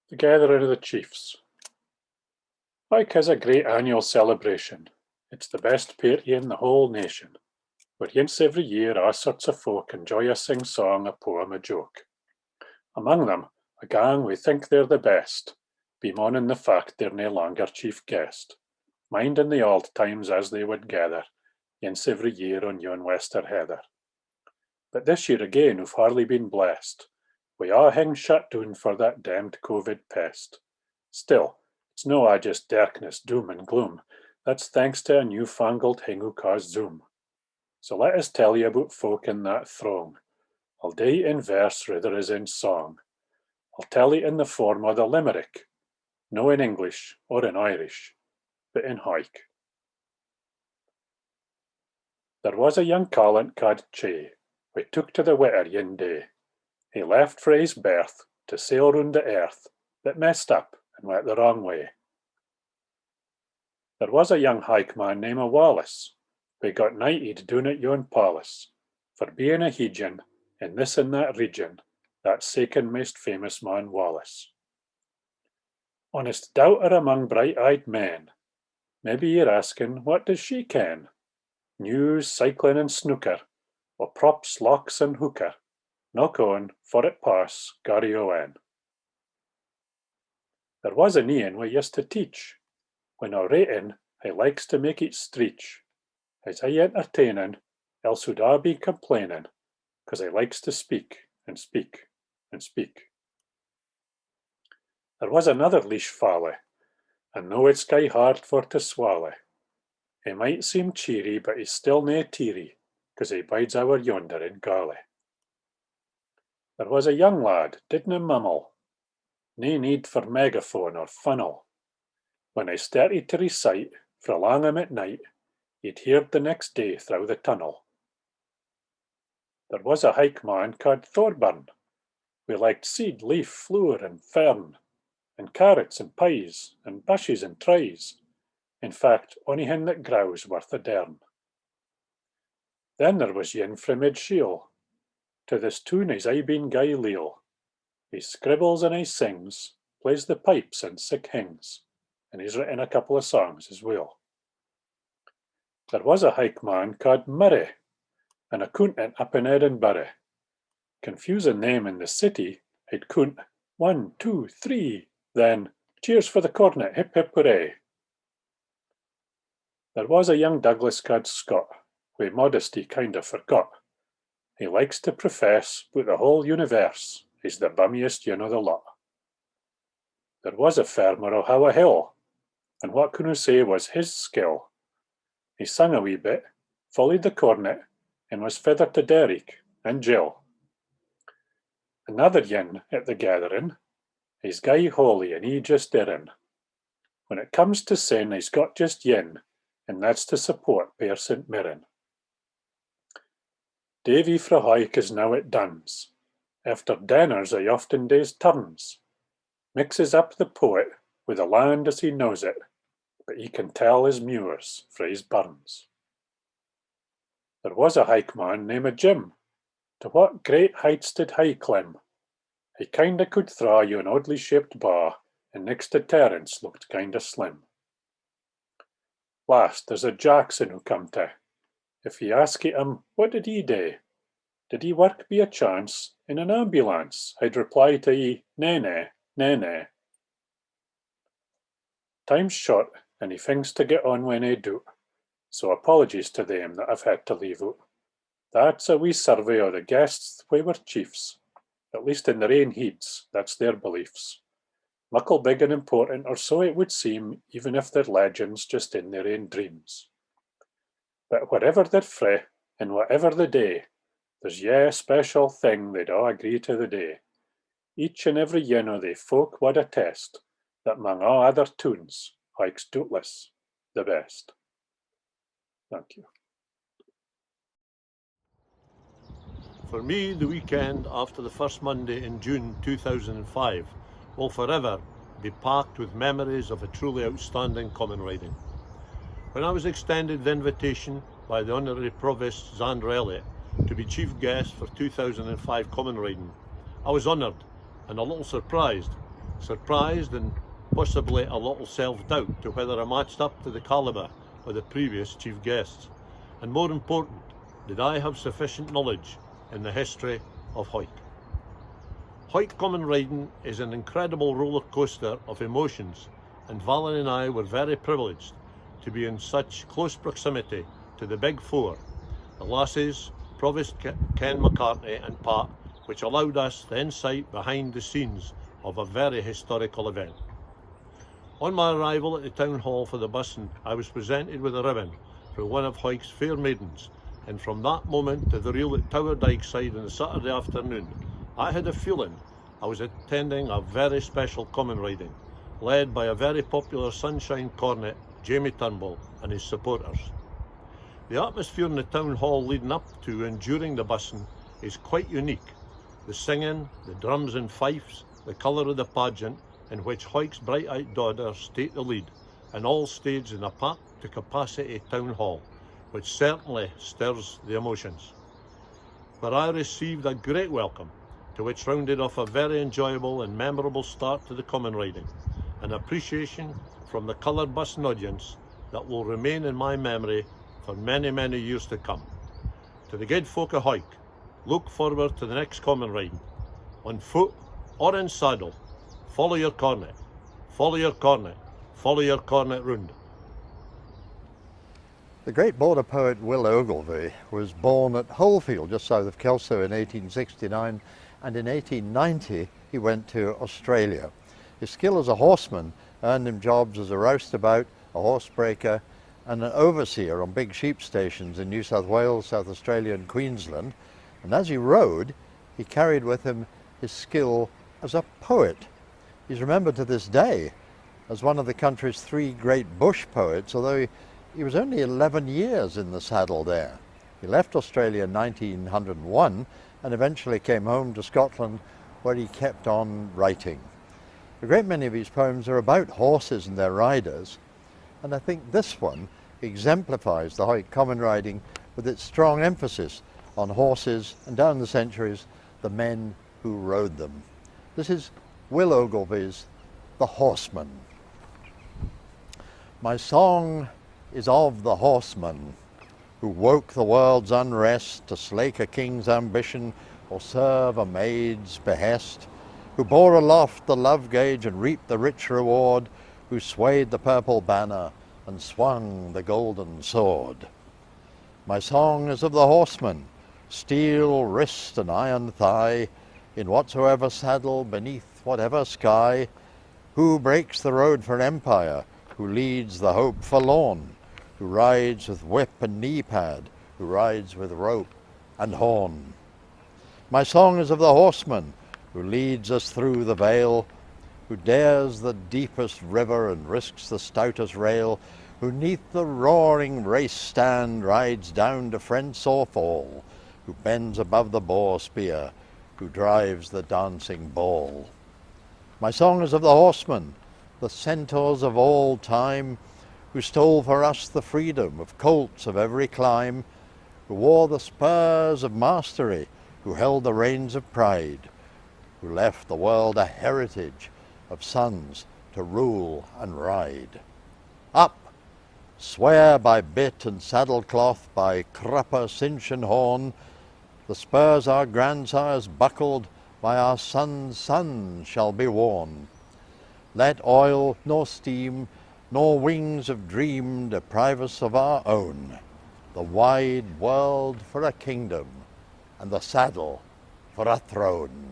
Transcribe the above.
The Gathering of the Chiefs. Hawick is a great annual celebration. It's the best party in the whole nation, where once every year all sorts of folk enjoy a sing-song, a poem, a joke. Among them, a gang we think they're the best, bemoaning the fact they're no longer chief guest, minding the old times as they would gather, once every year on yon Wester Heather. But this year again we've hardly been blessed. We a' hing shut down for that damned COVID pest. Still, it's no a just darkness, doom and gloom. That's thanks to a newfangled thing who caused Zoom. So let us tell you about folk in that throng. I'll do it in verse rather as in song. I'll tell it in the form of the limerick, no in English or in Irish, but in Hawick. There was a young callant ca'd Che, we took to the witter yin day. He left frae his birth to sail round the earth, but messed up and went the wrong way. There was a young Hawick man named Wallace, we got knighted down at yon palace, for being a Hegian in this and that region, that second most famous man Wallace. Honest doubter among bright-eyed men, maybe you're asking, what does she ken? News, cycling and snooker, or props, locks and hooker, knock on, for it pass, Gary Owen. There was an Ian we used to teach, when orating, he likes to make it streech. He's aye entertaining, else would I be complaining, 'cause he likes to speak and speak and speak. There was another leash fally, and though it's sky hard for to swallow, he might seem cheery, but he's still nae teary, 'cause he bides over yonder in Galley. There was a young lad, didna mumble, nae need for megaphone or funnel. When he started to recite, frae Langham at night, he'd heard the next day through the tunnel. There was a Hawick man ca'd Thorburn, we liked seed, leaf, flower and fern, and carrots and pies, and bushes and tries, in fact, onything that grows worth a dern. Then there was yin frae mid Shiel, to this tune he's aye been gey leal. He scribbles and he sings, plays the pipes and sic hings, and he's written a couple of songs as well. There was a Hawick man ca'd Murray, an accountant up in Edinburgh. Confusing them in the city, he'd count 1, 2, 3, then cheers for the cornet, hip hip hooray. There was a young Douglas ca'd Scott, wi' modesty kinda forgot. He likes to profess, but the whole universe, he's the bummiest yin o' the lot. There was a farmer o' How a Hill, and what can we say was his skill? He sung a wee bit, followed the cornet, and was feathered to Derrick and Jill. Another yin at the gathering, he's gey holy and he just errin'. When it comes to sin, he's got just yin, and that's to support Pear St. Mirren. Davy frae Hawick is now at Duns. After dinners he often days turns, mixes up the poet with the land as he knows it, but he can tell his muirs frae his burns. There was a Hawick man named Jim, to what great heights did he climb? He kinda could thraw you an oddly shaped bar, and next to Terence looked kinda slim. Last, there's a Jackson who come to. If ye ask him, what did he do? Did he work be a chance in an ambulance? I'd reply to ye, nay, nay, nay, nay. Time's short, and he thinks to get on when he do, so apologies to them that I've had to leave out. That's a wee survey of the guests we were chiefs, at least in their ain heeds, that's their beliefs. Muckle big and important, or so it would seem, even if they're legends just in their ain dreams. But whatever they're frae, and whatever the day, there's a special thing they'd all agree to the day. Each and every yin o' they folk wad attest that among all other tunes, Hawick's doubtless the best. Thank you. For me, the weekend after the first Monday in June 2005 will forever be packed with memories of a truly outstanding common riding. When I was extended the invitation by the Honorary Provost Xander Elliott to be Chief Guest for 2005 common riding, I was honoured and a little surprised surprised and possibly a little self-doubt to whether I matched up to the calibre of the previous chief guests, and more important, did I have sufficient knowledge in the history of Hawick. Hawick common riding is an incredible roller coaster of emotions, and Valen and I were very privileged to be in such close proximity to the big four, the lasses, Provost Ken McCartney and Pat, which allowed us the insight behind the scenes of a very historical event. On my arrival at the town hall for the busing, I was presented with a ribbon for one of Hawick's fair maidens, and from that moment to the reel at Tower Dykeside on the Saturday afternoon, I had a feeling I was attending a very special common riding, led by a very popular Sunshine Cornet, Jamie Turnbull, and his supporters. The atmosphere in the town hall leading up to and during the busing is quite unique. The singing, the drums and fifes, the colour of the pageant, in which Hawick's bright-eyed daughters take the lead, and all staged in a packed to capacity town hall, which certainly stirs the emotions. But I received a great welcome, to which rounded off a very enjoyable and memorable start to the common riding, an appreciation from the coloured busing audience that will remain in my memory for many, many years to come. To the good folk of Hawick, look forward to the next common riding. On foot or in saddle, follow your cornet, follow your cornet, follow your cornet round. The great border poet Will Ogilvie was born at Holefield, just south of Kelso, in 1869, and in 1890 he went to Australia. His skill as a horseman earned him jobs as a roustabout, a horsebreaker, and an overseer on big sheep stations in New South Wales, South Australia and Queensland. And as he rode, he carried with him his skill as a poet. He's remembered to this day as one of the country's three great bush poets, although he was only 11 years in the saddle there. He left Australia in 1901 and eventually came home to Scotland, where he kept on writing. A great many of his poems are about horses and their riders, and I think this one exemplifies the Hawick common riding with its strong emphasis on horses and, down the centuries, the men who rode them. This is Will Ogilvie's The Horseman. My song is of the horseman who woke the world's unrest to slake a king's ambition or serve a maid's behest, who bore aloft the love gauge and reaped the rich reward, who swayed the purple banner and swung the golden sword. My song is of the horseman, steel wrist and iron thigh, in whatsoever saddle, beneath whatever sky, who breaks the road for empire, who leads the hope forlorn, who rides with whip and knee pad, who rides with rope and horn. My song is of the horseman, who leads us through the vale, who dares the deepest river and risks the stoutest rail, who neath the roaring race stand rides down to fence or fall, who bends above the boar spear, who drives the dancing ball. My song is of the horsemen, the centaurs of all time, who stole for us the freedom of colts of every clime, who wore the spurs of mastery, who held the reins of pride, who left the world a heritage of sons to rule and ride. Up, swear by bit and saddle cloth, by crupper, cinch and horn, the spurs our grandsires buckled by our sons' sons shall be worn. Let oil nor steam nor wings of dream deprive us of our own, the wide world for a kingdom and the saddle for a throne.